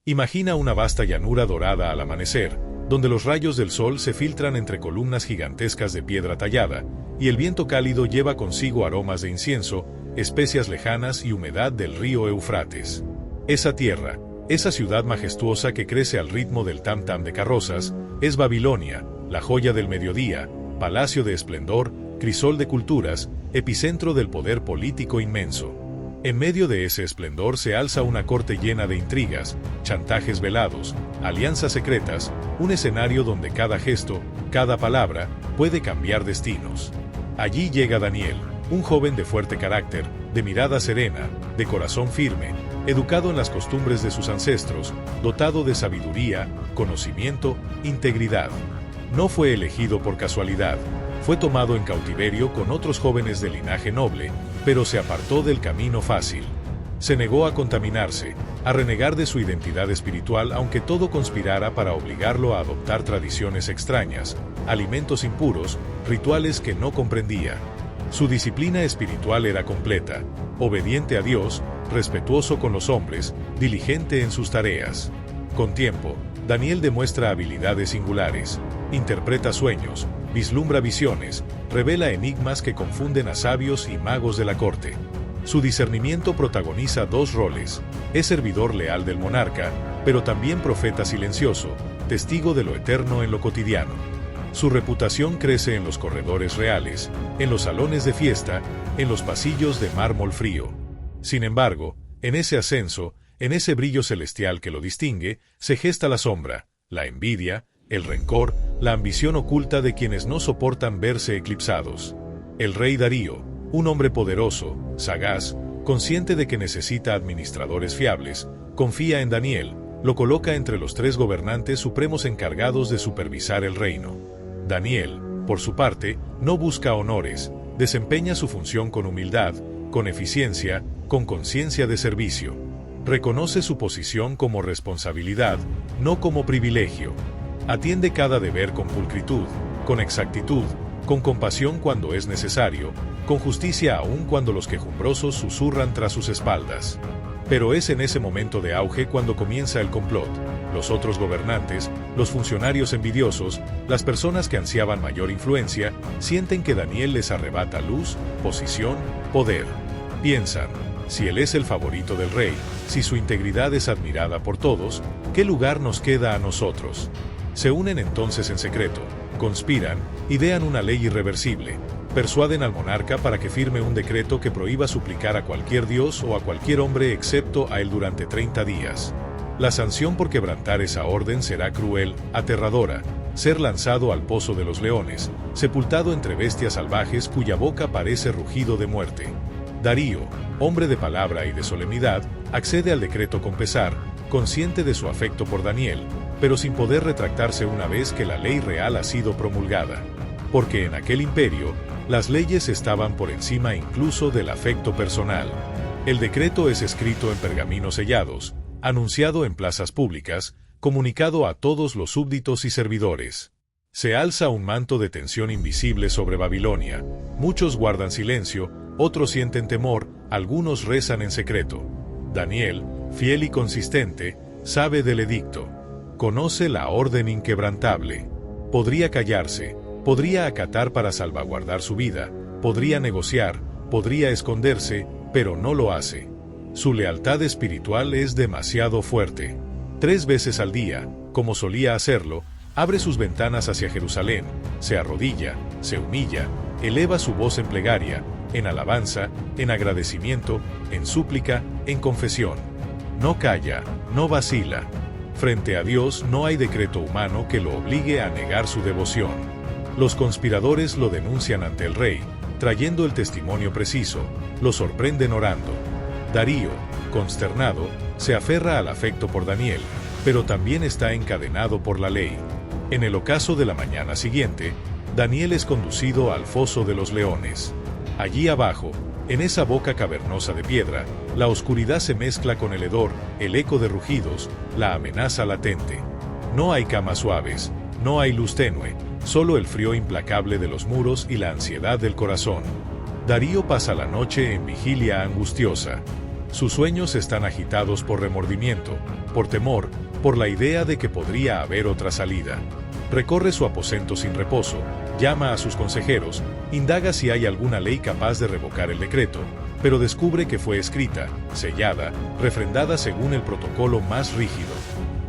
Imagina una vasta llanura dorada al amanecer, donde los rayos del sol se filtran entre columnas gigantescas de piedra tallada, y el viento cálido lleva consigo aromas de incienso, especias lejanas y humedad del río Eufrates. Esa tierra, esa ciudad majestuosa que crece al ritmo del tam-tam de carrozas, es Babilonia, la joya del mediodía, palacio de esplendor, crisol de culturas, epicentro del poder político inmenso. En medio de ese esplendor se alza una corte llena de intrigas, chantajes velados, alianzas secretas, un escenario donde cada gesto, cada palabra, puede cambiar destinos. Allí llega Daniel, un joven de fuerte carácter, de mirada serena, de corazón firme, educado en las costumbres de sus ancestros, dotado de sabiduría, conocimiento, integridad. No fue elegido por casualidad, fue tomado en cautiverio con otros jóvenes de linaje noble, pero se apartó del camino fácil. Se negó a contaminarse, a renegar de su identidad espiritual aunque todo conspirara para obligarlo a adoptar tradiciones extrañas, alimentos impuros, rituales que no comprendía. Su disciplina espiritual era completa, obediente a Dios, respetuoso con los hombres, diligente en sus tareas. Con tiempo, Daniel demuestra habilidades singulares, interpreta sueños, vislumbra visiones, revela enigmas que confunden a sabios y magos de la corte. Su discernimiento protagoniza dos roles: es servidor leal del monarca, pero también profeta silencioso, testigo de lo eterno en lo cotidiano. Su reputación crece en los corredores reales, en los salones de fiesta, en los pasillos de mármol frío. Sin embargo, en ese ascenso, en ese brillo celestial que lo distingue, se gesta la sombra, la envidia, el rencor, la ambición oculta de quienes no soportan verse eclipsados. El rey Darío, un hombre poderoso, sagaz, consciente de que necesita administradores fiables, confía en Daniel, lo coloca entre los 3 gobernantes supremos encargados de supervisar el reino. Daniel, por su parte, no busca honores, desempeña su función con humildad, con eficiencia, con conciencia de servicio. Reconoce su posición como responsabilidad, no como privilegio. Atiende cada deber con pulcritud, con exactitud, con compasión cuando es necesario, con justicia aun cuando los quejumbrosos susurran tras sus espaldas. Pero es en ese momento de auge cuando comienza el complot. Los otros gobernantes, los funcionarios envidiosos, las personas que ansiaban mayor influencia, sienten que Daniel les arrebata luz, posición, poder. Piensan, si él es el favorito del rey, si su integridad es admirada por todos, ¿qué lugar nos queda a nosotros? Se unen entonces en secreto, conspiran, idean una ley irreversible, persuaden al monarca para que firme un decreto que prohíba suplicar a cualquier dios o a cualquier hombre excepto a él durante 30 días. La sanción por quebrantar esa orden será cruel, aterradora, ser lanzado al pozo de los leones, sepultado entre bestias salvajes cuya boca parece rugido de muerte. Darío, hombre de palabra y de solemnidad, accede al decreto con pesar, consciente de su afecto por Daniel, pero sin poder retractarse una vez que la ley real ha sido promulgada. Porque en aquel imperio, las leyes estaban por encima incluso del afecto personal. El decreto es escrito en pergaminos sellados, anunciado en plazas públicas, comunicado a todos los súbditos y servidores. Se alza un manto de tensión invisible sobre Babilonia. Muchos guardan silencio, otros sienten temor, algunos rezan en secreto. Daniel, fiel y consistente, sabe del edicto. Conoce la orden inquebrantable. Podría callarse, podría acatar para salvaguardar su vida, podría negociar, podría esconderse, pero no lo hace. Su lealtad espiritual es demasiado fuerte. 3 veces al día, como solía hacerlo, abre sus ventanas hacia Jerusalén, se arrodilla, se humilla, eleva su voz en plegaria, en alabanza, en agradecimiento, en súplica, en confesión. No calla, no vacila. Frente a Dios no hay decreto humano que lo obligue a negar su devoción. Los conspiradores lo denuncian ante el rey, trayendo el testimonio preciso, lo sorprenden orando. Darío, consternado, se aferra al afecto por Daniel, pero también está encadenado por la ley. En el ocaso de la mañana siguiente, Daniel es conducido al foso de los leones. Allí abajo, en esa boca cavernosa de piedra, la oscuridad se mezcla con el hedor, el eco de rugidos, la amenaza latente. No hay camas suaves, no hay luz tenue, solo el frío implacable de los muros y la ansiedad del corazón. Darío pasa la noche en vigilia angustiosa. Sus sueños están agitados por remordimiento, por temor, por la idea de que podría haber otra salida. Recorre su aposento sin reposo, llama a sus consejeros, indaga si hay alguna ley capaz de revocar el decreto, pero descubre que fue escrita, sellada, refrendada según el protocolo más rígido.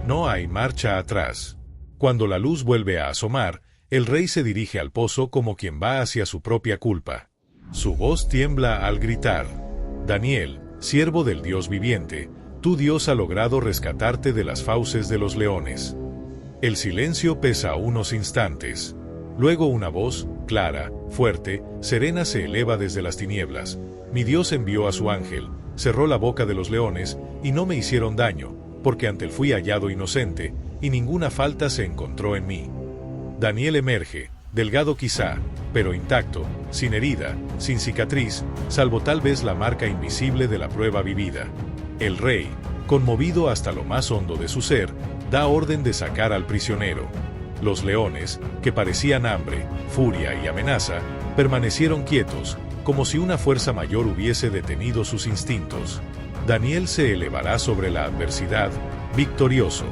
No hay marcha atrás. Cuando la luz vuelve a asomar, el rey se dirige al pozo como quien va hacia su propia culpa. Su voz tiembla al gritar: Daniel, siervo del Dios viviente, tu Dios ha logrado rescatarte de las fauces de los leones. El silencio pesa unos instantes. Luego una voz, clara, fuerte, serena se eleva desde las tinieblas. Mi Dios envió a su ángel, cerró la boca de los leones, y no me hicieron daño, porque ante él fui hallado inocente, y ninguna falta se encontró en mí. Daniel emerge, delgado quizá, pero intacto, sin herida, sin cicatriz, salvo tal vez la marca invisible de la prueba vivida. El rey, conmovido hasta lo más hondo de su ser, da orden de sacar al prisionero. Los leones, que parecían hambre, furia y amenaza, permanecieron quietos, como si una fuerza mayor hubiese detenido sus instintos. Daniel se elevará sobre la adversidad, victorioso.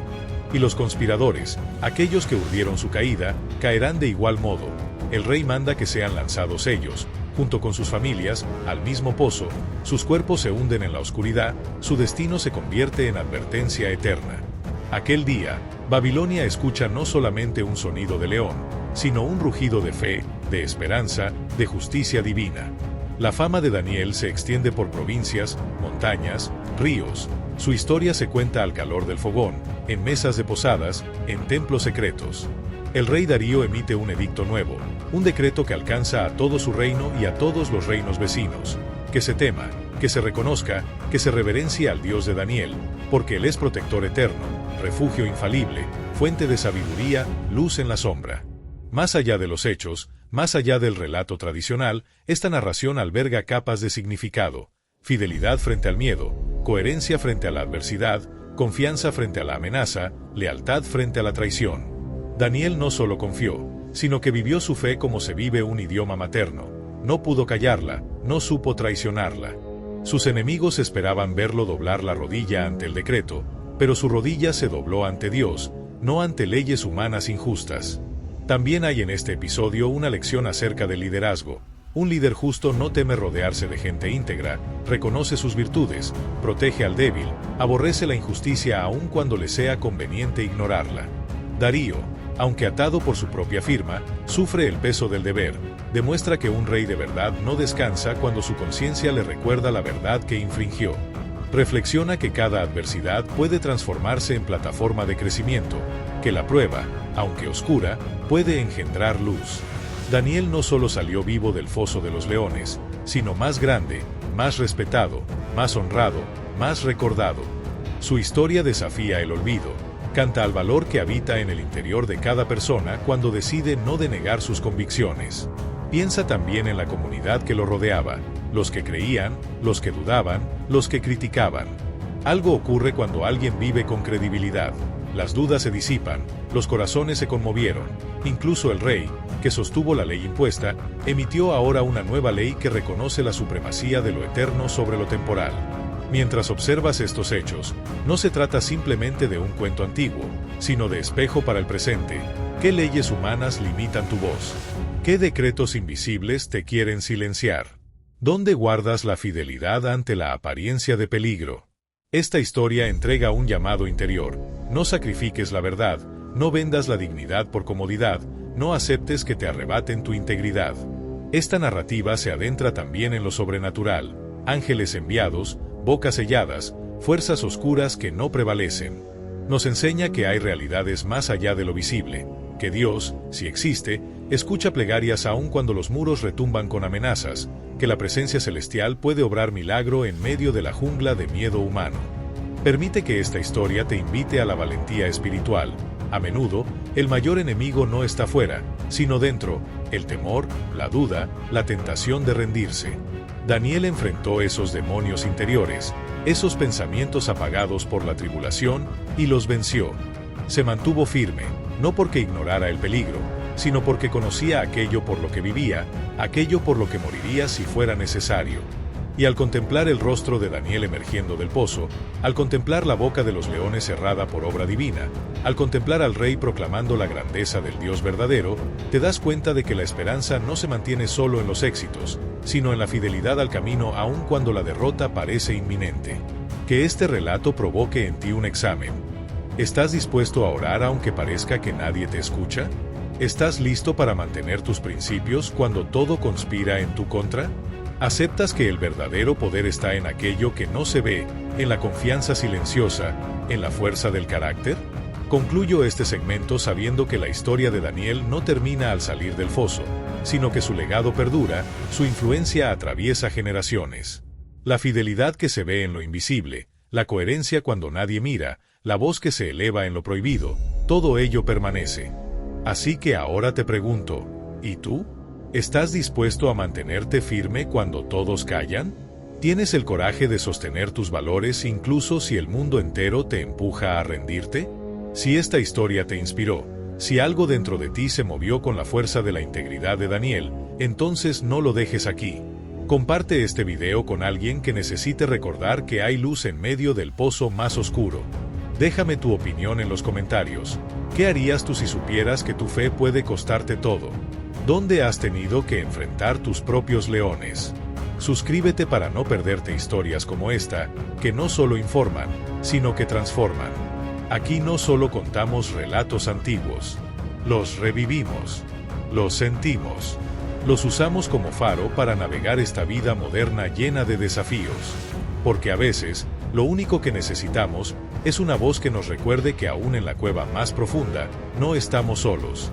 Y los conspiradores, aquellos que urdieron su caída, caerán de igual modo. El rey manda que sean lanzados ellos, junto con sus familias, al mismo pozo, sus cuerpos se hunden en la oscuridad, su destino se convierte en advertencia eterna. Aquel día, Babilonia escucha no solamente un sonido de león, sino un rugido de fe, de esperanza, de justicia divina. La fama de Daniel se extiende por provincias, montañas, ríos. Su historia se cuenta al calor del fogón, en mesas de posadas, en templos secretos. El rey Darío emite un edicto nuevo, un decreto que alcanza a todo su reino y a todos los reinos vecinos. Que se tema, que se reconozca, que se reverencie al Dios de Daniel, porque Él es protector eterno, refugio infalible, fuente de sabiduría, luz en la sombra. Más allá de los hechos, más allá del relato tradicional, esta narración alberga capas de significado: fidelidad frente al miedo, coherencia frente a la adversidad, confianza frente a la amenaza, lealtad frente a la traición. Daniel no solo confió, sino que vivió su fe como se vive un idioma materno. No pudo callarla, no supo traicionarla. Sus enemigos esperaban verlo doblar la rodilla ante el decreto, pero su rodilla se dobló ante Dios, no ante leyes humanas injustas. También hay en este episodio una lección acerca del liderazgo. Un líder justo no teme rodearse de gente íntegra, reconoce sus virtudes, protege al débil, aborrece la injusticia aun cuando le sea conveniente ignorarla. Darío, aunque atado por su propia firma, sufre el peso del deber, demuestra que un rey de verdad no descansa cuando su conciencia le recuerda la verdad que infringió. Reflexiona que cada adversidad puede transformarse en plataforma de crecimiento, que la prueba, aunque oscura, puede engendrar luz. Daniel no solo salió vivo del foso de los leones, sino más grande, más respetado, más honrado, más recordado. Su historia desafía el olvido, canta al valor que habita en el interior de cada persona cuando decide no denegar sus convicciones. Piensa también en la comunidad que lo rodeaba, los que creían, los que dudaban, los que criticaban. Algo ocurre cuando alguien vive con credibilidad. Las dudas se disipan, los corazones se conmovieron. Incluso el rey, que sostuvo la ley impuesta, emitió ahora una nueva ley que reconoce la supremacía de lo eterno sobre lo temporal. Mientras observas estos hechos, no se trata simplemente de un cuento antiguo, sino de espejo para el presente. ¿Qué leyes humanas limitan tu voz? ¿Qué decretos invisibles te quieren silenciar? ¿Dónde guardas la fidelidad ante la apariencia de peligro? Esta historia entrega un llamado interior. No sacrifiques la verdad, no vendas la dignidad por comodidad, no aceptes que te arrebaten tu integridad. Esta narrativa se adentra también en lo sobrenatural: ángeles enviados, bocas selladas, fuerzas oscuras que no prevalecen. Nos enseña que hay realidades más allá de lo visible, que Dios, si existe, escucha plegarias aun cuando los muros retumban con amenazas, que la presencia celestial puede obrar milagro en medio de la jungla de miedo humano. Permite que esta historia te invite a la valentía espiritual. A menudo, el mayor enemigo no está fuera, sino dentro: el temor, la duda, la tentación de rendirse. Daniel enfrentó esos demonios interiores, esos pensamientos apagados por la tribulación, y los venció. Se mantuvo firme, no porque ignorara el peligro, sino porque conocía aquello por lo que vivía, aquello por lo que moriría si fuera necesario. Y al contemplar el rostro de Daniel emergiendo del pozo, al contemplar la boca de los leones cerrada por obra divina, al contemplar al rey proclamando la grandeza del Dios verdadero, te das cuenta de que la esperanza no se mantiene solo en los éxitos, sino en la fidelidad al camino aun cuando la derrota parece inminente. Que este relato provoque en ti un examen. ¿Estás dispuesto a orar aunque parezca que nadie te escucha? ¿Estás listo para mantener tus principios cuando todo conspira en tu contra? ¿Aceptas que el verdadero poder está en aquello que no se ve, en la confianza silenciosa, en la fuerza del carácter? Concluyo este segmento sabiendo que la historia de Daniel no termina al salir del foso, sino que su legado perdura, su influencia atraviesa generaciones. La fidelidad que se ve en lo invisible, la coherencia cuando nadie mira, la voz que se eleva en lo prohibido, todo ello permanece. Así que ahora te pregunto, ¿y tú? ¿Estás dispuesto a mantenerte firme cuando todos callan? ¿Tienes el coraje de sostener tus valores incluso si el mundo entero te empuja a rendirte? Si esta historia te inspiró, si algo dentro de ti se movió con la fuerza de la integridad de Daniel, entonces no lo dejes aquí. Comparte este video con alguien que necesite recordar que hay luz en medio del pozo más oscuro. Déjame tu opinión en los comentarios. ¿Qué harías tú si supieras que tu fe puede costarte todo? ¿Dónde has tenido que enfrentar tus propios leones? Suscríbete para no perderte historias como esta, que no solo informan, sino que transforman. Aquí no solo contamos relatos antiguos, los revivimos, los sentimos, los usamos como faro para navegar esta vida moderna llena de desafíos. Porque a veces, lo único que necesitamos es una voz que nos recuerde que aún en la cueva más profunda, no estamos solos.